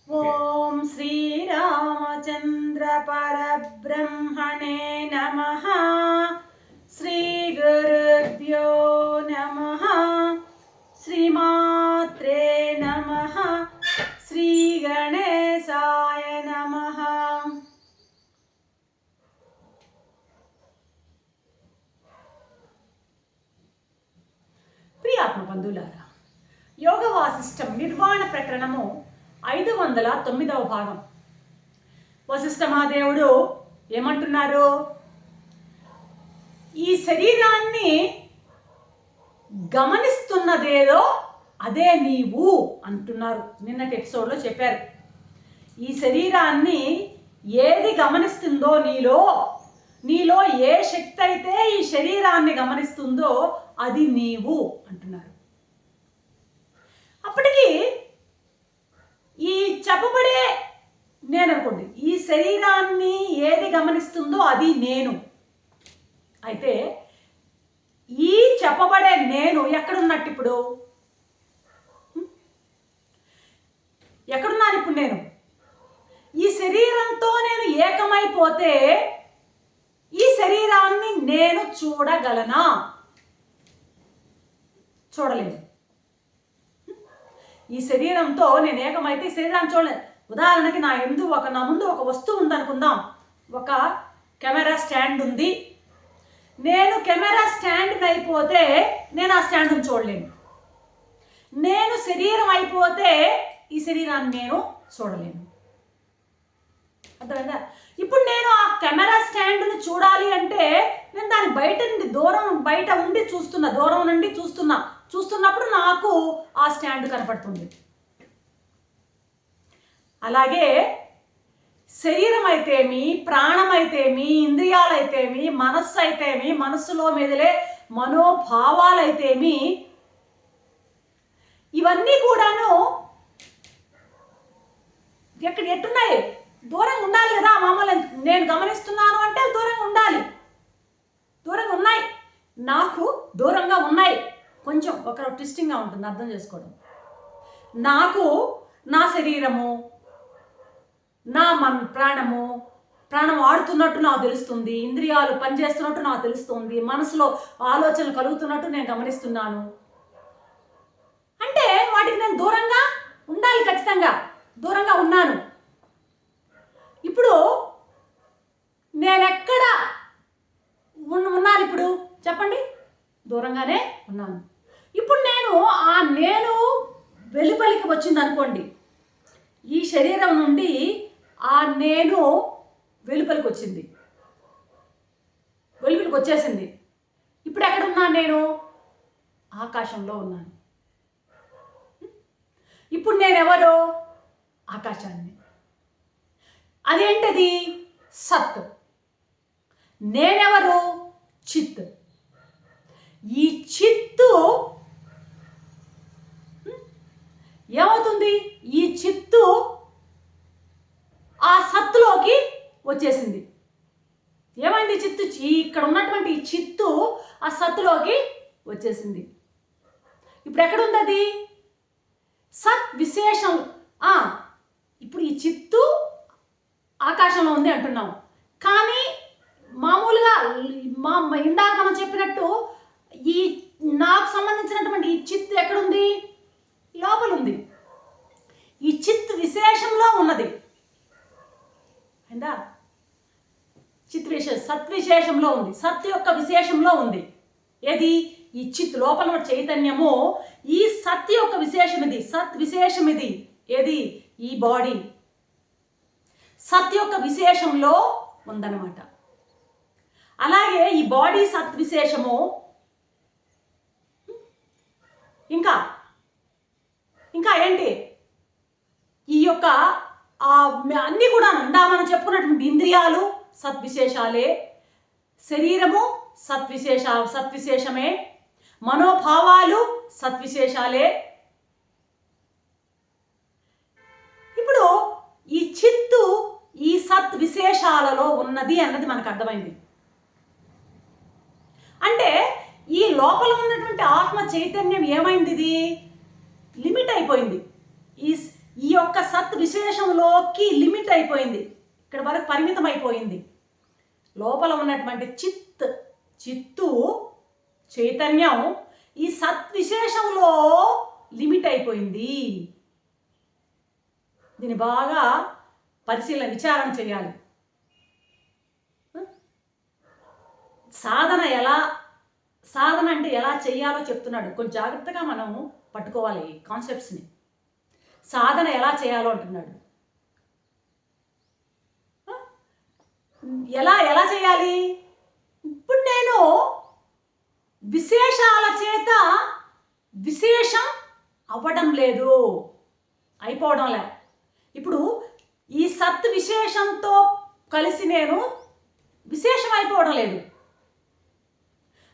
ఓం శ్రీరామచంద్ర పరబ్రహ్మణే నమః. శ్రీ గురుభ్యో నమః. శ్రీమాత్రే నమః. శ్రీ గణేశాయ నమః. ప్రియాత్మ బంధువులారా, యోగ వాసిష్టం నిర్వాణ ప్రకరణము 509వ భాగం. వశిష్ఠ మహాదేవుడు ఏమంటున్నారు? ఈ శరీరాన్ని గమనిస్తున్నదేదో అదే నీవు అంటున్నారు. నిన్నటి ఎపిసోడ్లో చెప్పారు. ఈ శరీరాన్ని ఏది గమనిస్తుందో నీలో ఏ శక్తి అయితే ఈ శరీరాన్ని గమనిస్తుందో అది నీవు అంటున్నారు. అప్పటికి ఈ చెప్పబడే నేను అనుకోండి, ఈ శరీరాన్ని ఏది గమనిస్తుందో అది నేను. అయితే ఈ చెప్పబడే నేను ఎక్కడున్నట్టు? ఇప్పుడు ఎక్కడున్నాను? ఇప్పుడు నేను ఈ శరీరంతో నేను ఏకమైపోతే ఈ శరీరాన్ని నేను చూడగలనా? చూడలేను. ఈ శరీరంతో నేను ఏకమైతే ఈ శరీరాన్ని చూడలేదు. ఉదాహరణకి నా ముందు ఒక వస్తువు ఉందనుకుందాం. ఒక కెమెరా స్టాండ్ ఉంది. నేను కెమెరా స్టాండ్ అయిపోతే నేను ఆ స్టాండ్ని చూడలేను. నేను శరీరం అయిపోతే ఈ శరీరాన్ని నేను చూడలేను. అర్థమైందా? ఇప్పుడు నేను ఆ కెమెరా స్టాండ్ని చూడాలి అంటే నేను దాని బయట ఉండి చూస్తున్నా, దూరం నుండి చూస్తున్నప్పుడు నాకు ఆ స్టాండ్ కనపడుతుంది. అలాగే శరీరం అయితేమి, ప్రాణం అయితేమి, ఇంద్రియాలైతేమి, మనస్సు అయితేమి, మనస్సులో మెదిలే మనోభావాలైతేమి, ఇవన్నీ కూడాను ఎట్టున్నాయి? దూరంగా ఉండాలి కదా. మామూలు నేను గమనిస్తున్నాను అంటే దూరంగా ఉండాలి. దూరంగా ఉన్నాయి, నాకు దూరంగా ఉన్నాయి. కొంచెం ఒక ట్విస్టింగ్గా ఉంటుంది అర్థం చేసుకోవడం. నాకు నా శరీరము, నా ప్రాణం ఆడుతున్నట్టు నాకు తెలుస్తుంది, ఇంద్రియాలు పనిచేస్తున్నట్టు నాకు తెలుస్తుంది, మనసులో ఆలోచనలు కలుగుతున్నట్టు నేను గమనిస్తున్నాను. అంటే వాటికి నేను దూరంగా ఉండాలి, ఖచ్చితంగా దూరంగా ఉన్నాను. ఇప్పుడు నేనెక్కడ ఉన్నాను? ఇప్పుడు చెప్పండి. దూరంగానే ఉన్నాను. ఇప్పుడు నేను వెలుపలికి వచ్చింది అనుకోండి. ఈ శరీరం నుండి ఆ నేను వెలుపలికి వచ్చేసింది. ఇప్పుడు ఎక్కడ ఉన్నాను? నేను ఆకాశంలో ఉన్నాను. ఇప్పుడు నేనెవరు? ఆకాశాన్ని. అదేంటది? సత్. నేనెవరు? చిత్. ఈ చిత్తు ఏమవుతుంది? ఈ చిత్తు ఆ సత్తులోకి వచ్చేసింది. ఏమైంది? చిత్తు ఇక్కడ ఉన్నటువంటి ఈ చిత్తు ఆ సత్తులోకి వచ్చేసింది. ఇప్పుడు ఎక్కడుంది అది? సత్ విశేషం. ఇప్పుడు ఈ చిత్తు ఆకాశంలో ఉంది అంటున్నాం. కానీ మామూలుగా ఇందాక మనం చెప్పినట్టు ఈ నాకు సంబంధించినటువంటి ఈ చిత్తు ఎక్కడుంది? లోపల ఉంది. ఈ చిత్తు విశేషంలో ఉన్నది. అయిందా? సత్ విశేషంలో ఉంది. సత్ యొక్క విశేషంలో ఉంది. ఏది? ఈ చిత్తు లోపల చైతన్యము. ఈ సత్ యొక్క విశేషం ఇది. సత్ విశేషం ఇది. ఏది? ఈ బాడీ సత్ యొక్క విశేషంలో ఉందన్నమాట. అలాగే ఈ బాడీ సత్ విశేషము. ఇంకా ఏంటి? ఈ యొక్క అన్నీ కూడా మనం చెప్పుకున్నటువంటి ఇంద్రియాలు సద్విశేషాలే, శరీరము సత్విశేషమే, మనోభావాలు సత్విశేషాలే. ఇప్పుడు ఈ చిత్తు ఈ సత్ విశేషాలలో ఉన్నది అన్నది మనకు అర్థమైంది. అంటే ఈ లోపల ఉన్నటువంటి ఆత్మ చైతన్యం ఏమైంది? ఇది లిమిట్ అయిపోయింది. ఈ యొక్క సత్ విశేషంలోకి లిమిట్ అయిపోయింది, ఇక్కడ వరకు పరిమితం అయిపోయింది. లోపల ఉన్నటువంటి చిత్తు చైతన్యం ఈ సత్ విశేషంలో లిమిట్ అయిపోయింది. దీన్ని బాగా విచారణ చేయాలి. సాధన అంటే ఎలా చేయాలో చెప్తున్నాడు. కొంచెం జాగ్రత్తగా మనం పట్టుకోవాలి కాన్సెప్ట్స్ని. సాధన ఎలా చేయాలో అంటున్నాడు. ఎలా చేయాలి? ఇప్పుడు నేను విశేషాల చేత విశేషం అవ్వడం లేదు, అయిపోవడం లే. ఇప్పుడు ఈ సత్ విశేషంతో కలిసి నేను విశేషం అయిపోవడం లేదు.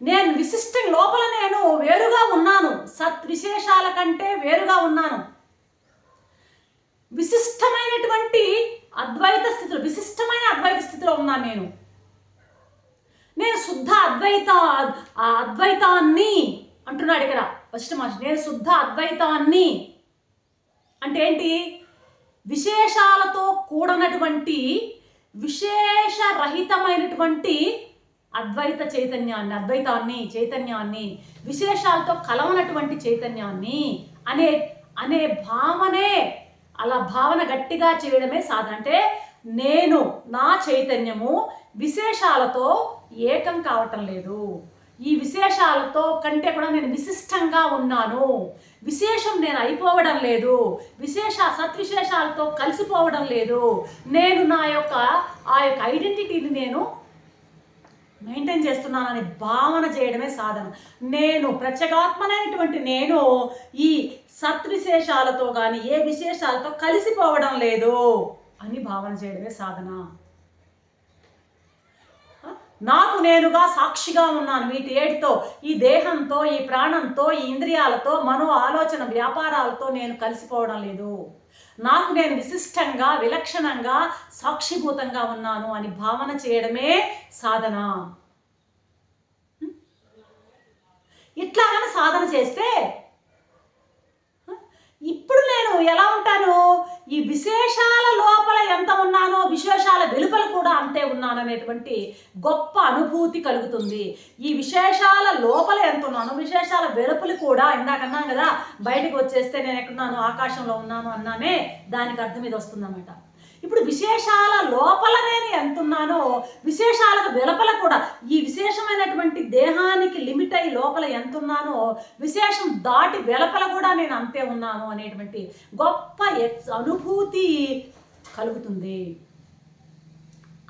నేను విశిష్టం లోపల నేను వేరుగా ఉన్నాను, సత్ విశేషాల కంటే వేరుగా ఉన్నాను. విశిష్టమైనటువంటి విశిష్టమైన అద్వైత స్థితిలో ఉన్నాను. నేను శుద్ధ అద్వైతాన్ని అంటున్నాడు ఇక్కడ ఫస్ట్ మనిషి. నేను శుద్ధ అద్వైతాన్ని అంటే ఏంటి? విశేషాలతో కూడినటువంటి విశేషరహితమైనటువంటి చైతన్యాన్ని విశేషాలతో కలవనటువంటి చైతన్యాన్ని అనే భావన గట్టిగా చేయడమే సాధన. అంటే నేను నా చైతన్యము విశేషాలతో ఏకం కావటం లేదు, ఈ విశేషాలతో కంటే కూడా నేను విశిష్టంగా ఉన్నాను, విశేషం నేను అయిపోవడం లేదు, సత్విశేషాలతో కలిసిపోవడం లేదు. నేను ఆ యొక్క ఐడెంటిటీని నేను మెయింటైన్ చేస్తున్నానని భావన చేయడమే సాధన. నేను ప్రత్యేగాత్మనైనటువంటి నేను ఈ సత్విశేషాలతో కానీ ఏ విశేషాలతో కలిసిపోవడం లేదు అని భావన చేయడమే సాధన. నాకు నేనుగా సాక్షిగా ఉన్నాను వీటి ఏటితో, ఈ దేహంతో, ఈ ప్రాణంతో, ఈ ఇంద్రియాలతో, మనో ఆలోచన వ్యాపారాలతో నేను కలిసిపోవడం లేదు. నాకు నేను విశిష్టంగా విలక్షణంగా సాక్షిభూతంగా ఉన్నాను అని భావన చేయడమే సాధన. ఇట్లాగని సాధన చేస్తే ఇప్పుడు నేను ఎలా ఉంటాను? ఈ విశేషాల లోపల ఎంత ఉన్నానో విశేషాల వెలుపల కూడా అంతే ఉన్నాను అనేటువంటి గొప్ప అనుభూతి కలుగుతుంది. ఈ విశేషాల లోపల ఎంత ఉన్నానో విశేషాల వెలుపల కూడా, ఇందాక అన్నాను కదా, బయటకు వచ్చేస్తే నేను ఎక్కడున్నాను, ఆకాశంలో ఉన్నాను అన్నానే, దానికి అర్థం ఇది వస్తుందన్నమాట. ఇప్పుడు విశేషాల లోపల నేను ఎంత ఉన్నానో విశేషాలకు వెలుపల కూడా, ఈ విశేషమైనటువంటి దేహానికి లిమిట్ అయ్యి లోపల ఎంత ఉన్నానో విశేషం దాటి వెలుపల కూడా నేను అంతే ఉన్నాను అనేటువంటి గొప్ప అనుభూతి కలుగుతుంది.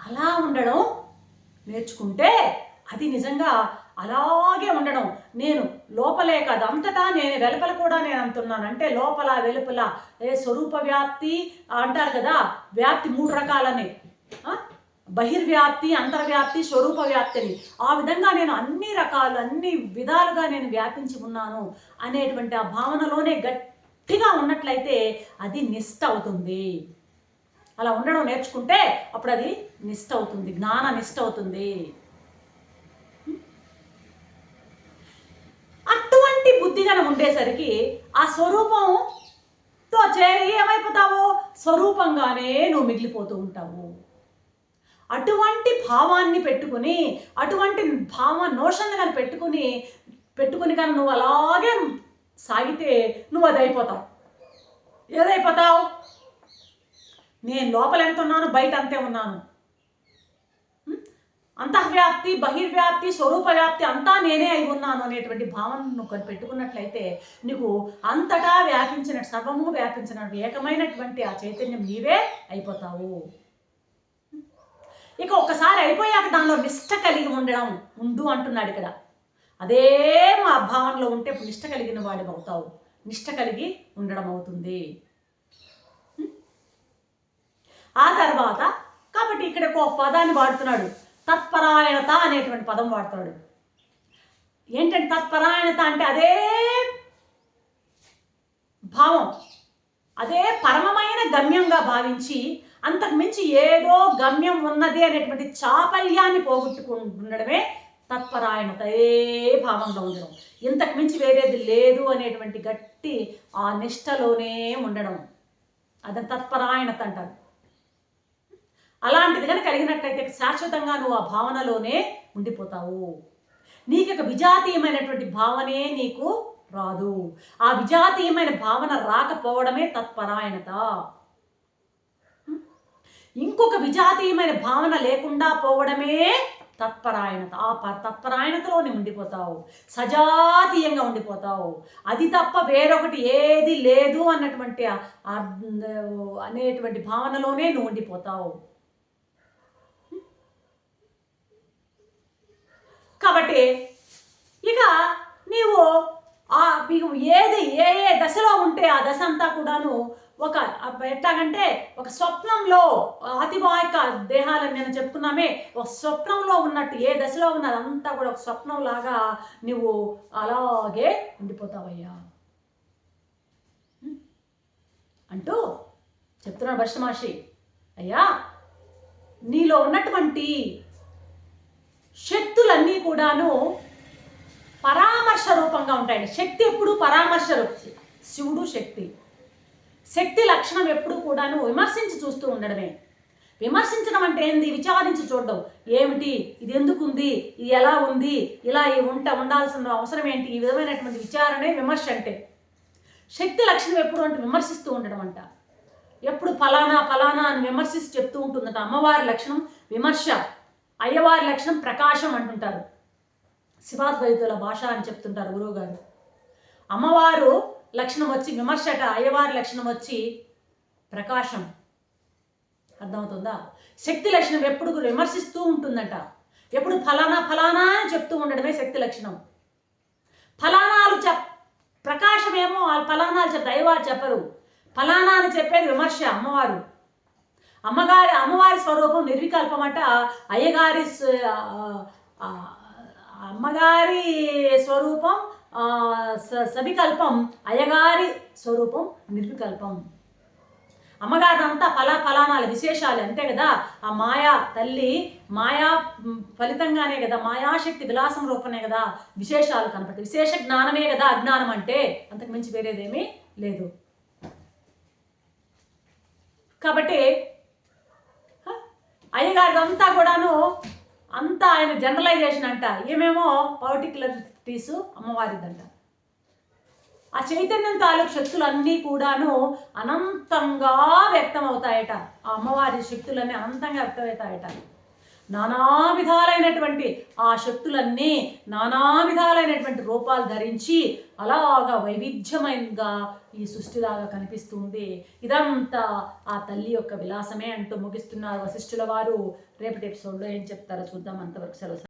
అలా ఉండడం నేర్చుకుంటే అది నిజంగా అలాగే ఉండడం. నేను లోపలే కాదు అంతటా నేను వెలుపల కూడా నేను అంటున్నాను. అంటే లోపల వెలుపల స్వరూప వ్యాప్తి అంటారు కదా, వ్యాప్తి 3 రకాలని, బహిర్వ్యాప్తి, అంతర్వ్యాప్తి, స్వరూప వ్యాప్తి అని. ఆ విధంగా నేను అన్ని విధాలుగా నేను వ్యాపించి ఉన్నాను అనేటువంటి ఆ భావనలోనే గట్టిగా ఉన్నట్లయితే అది నిష్ఠ అవుతుంది. అలా ఉండడం నేర్చుకుంటే అప్పుడు అది నిష్ఠ అవుతుంది, జ్ఞాన నిష్ఠ అవుతుంది. అటువంటి బుద్ధిగనం ఉండేసరికి ఆ స్వరూపంతో చేరి ఏమైపోతావు? స్వరూపంగానే నువ్వు మిగిలిపోతూ ఉంటావు. అటువంటి భావాన్ని పెట్టుకుని, అటువంటి నోషన్ కానీ పెట్టుకుని కానీ నువ్వు అలాగే సాగితే నువ్వు అది అయిపోతావు. ఏదైపోతావు? నేను లోపల ఎంత ఉన్నాను, బయట అంతే ఉన్నాను. అంతర్వ్యాప్తి, బహిర్వ్యాప్తి, స్వరూప వ్యాప్తి అంతా నేనే అయి ఉన్నాను అనేటువంటి భావనను పెట్టుకున్నట్లయితే నీకు అంతటా సర్వము వ్యాపించిన ఏకమైనటువంటి ఆ చైతన్యం నీవే అయిపోతావు. ఇక ఒక్కసారి అయిపోయాక దానిలో నిష్ఠ కలిగి ఉండడం అంటున్నాడు ఇక్కడ. అదే మా భావనలో ఉంటే నిష్ఠ కలిగిన వాడి అవుతావు, నిష్ఠ కలిగి ఉండడం అవుతుంది. ఆ తర్వాత కాబట్టి ఇక్కడ ఒక పదాన్ని వాడుతున్నాడు, తత్పరాయణత అనేటువంటి పదం వాడతాడు. ఏంటంటే తత్పరాయణత అంటే అదే భావం, అదే పరమమైన గమ్యంగా భావించి అంతకు మించి ఏదో గమ్యం ఉన్నది అనేటువంటి చాపల్యాన్ని పోగొట్టుకుంటుండడమే తత్పరాయణత. ఏ భావంగా ఉండడం, ఇంతకు మించి వేరేది లేదు అనేటువంటి గట్టి ఆ నిష్టలోనే ఉండడం, అదని తత్పరాయణత అంటారు. అలాంటిది కనుక కలిగినట్లయితే శాశ్వతంగా నువ్వు ఆ భావనలోనే ఉండిపోతావు. నీకు ఒక విజాతీయమైనటువంటి భావనే నీకు రాదు. ఆ విజాతీయమైన భావన రాకపోవడమే తత్పరాయణత. ఇంకొక విజాతీయమైన భావన లేకుండా పోవడమే తత్పరాయణత. ఆ తత్పరాయణతలోనే ఉండిపోతావు, సజాతీయంగా ఉండిపోతావు. అది తప్ప వేరొకటి ఏది లేదు అన్నటువంటి అనేటువంటి భావనలోనే నువ్వు ఉండిపోతావు. కాబట్టి ఇక నీవు ఏది ఏ ఏ దశలో ఉంటే ఆ దశ అంతా కూడాను ఒక ఎట్లాగంటే ఒక స్వప్నంలో అతివాహిక దేహాలని నేను చెప్తున్నామే, ఒక స్వప్నంలో ఉన్నట్టు ఏ దశలో ఉన్నదంతా కూడా ఒక స్వప్నం లాగా నువ్వు అలాగే ఉండిపోతావయ్యా అంటూ చెప్తున్నాడు భ్రష్ట మహర్షి. అయ్యా, నీలో ఉన్నటువంటి శక్తులన్నీ కూడాను పరామర్శ రూపంగా ఉంటాయండి. శక్తి ఎప్పుడు పరామర్శ రూపం. శివుడు శక్తి. శక్తి లక్షణం ఎప్పుడు కూడాను విమర్శించి చూస్తూ ఉండడమే. విమర్శించడం అంటే ఏంది? విచారించి చూడడం. ఏమిటి, ఇది ఎందుకుంది, ఇది ఎలా ఉంది, ఇలా ఉండాల్సిన అవసరం ఏంటి, ఈ విధమైనటువంటి విచారణే విమర్శ అంటే. శక్తి లక్షణం ఎప్పుడు అంటే విమర్శిస్తూ ఉండడం అంట. ఎప్పుడు ఫలానా ఫలానా అని విమర్శించి చెప్తూ ఉంటుందట. అమ్మవారి లక్షణం విమర్శ, అయ్యవారి లక్షణం ప్రకాశం అంటుంటారు. శివాద్వైతుల భాష అని చెప్తుంటారు గురువు గారు. అమ్మవారు లక్షణం వచ్చి విమర్శట, అయ్యవారి లక్షణం వచ్చి ప్రకాశం. అర్థమవుతుందా? శక్తి లక్షణం ఎప్పుడు విమర్శిస్తూ ఉంటుందంట. ఎప్పుడు ఫలానా ఫలానా అని చెప్తూ ఉండడమే శక్తి లక్షణం. ఫలానాలు ప్రకాశమేమో ఫలానాలు అయ్యవారు చెప్పరు. ఫలానా అని చెప్పేది విమర్శ అమ్మవారు. అమ్మవారి స్వరూపం నిర్వికల్పమట. అమ్మగారి స్వరూపం సవికల్పం, అయ్యగారి స్వరూపం నిర్వికల్పం. అమ్మగారిదంతా ఫలానాలు విశేషాలు అంతే కదా. ఆ మాయా తల్లి మాయా ఫలితంగానే కదా, మాయాశక్తి విలాసం రూపమే కదా విశేషాలు కనపడతాయి. విశేష జ్ఞానమే కదా అజ్ఞానం అంటే, అంతకు మించి వేరేదేమీ లేదు. కాబట్టి అయ్యగారిదంతా కూడాను అంతా ఆయన జనరలైజేషన్ అంట. ఏమేమో పర్టికులరిటీస్ అమ్మవారిదంట. ఆ చైతన్యం తాలూకు శక్తులు అన్నీ కూడాను అనంతంగా వ్యక్తమవుతాయట. ఆ అమ్మవారి శక్తులన్నీ అనంతంగా వ్యక్తమవుతాయట. నానా విధాలైనటువంటి ఆ శక్తులన్నీ నానా విధాలైనటువంటి రూపాలు ధరించి అలాగా వైవిధ్యమైనగా ఈ సృష్టిలాగా కనిపిస్తుంది. ఇదంతా ఆ తల్లి యొక్క విలాసమే అంటూ ముగిస్తున్నారు వశిష్ఠుల వారు. రేపటి ఎపిసోడ్లో ఏం చెప్తారో చూద్దాం. అంతవరకు సెలవు.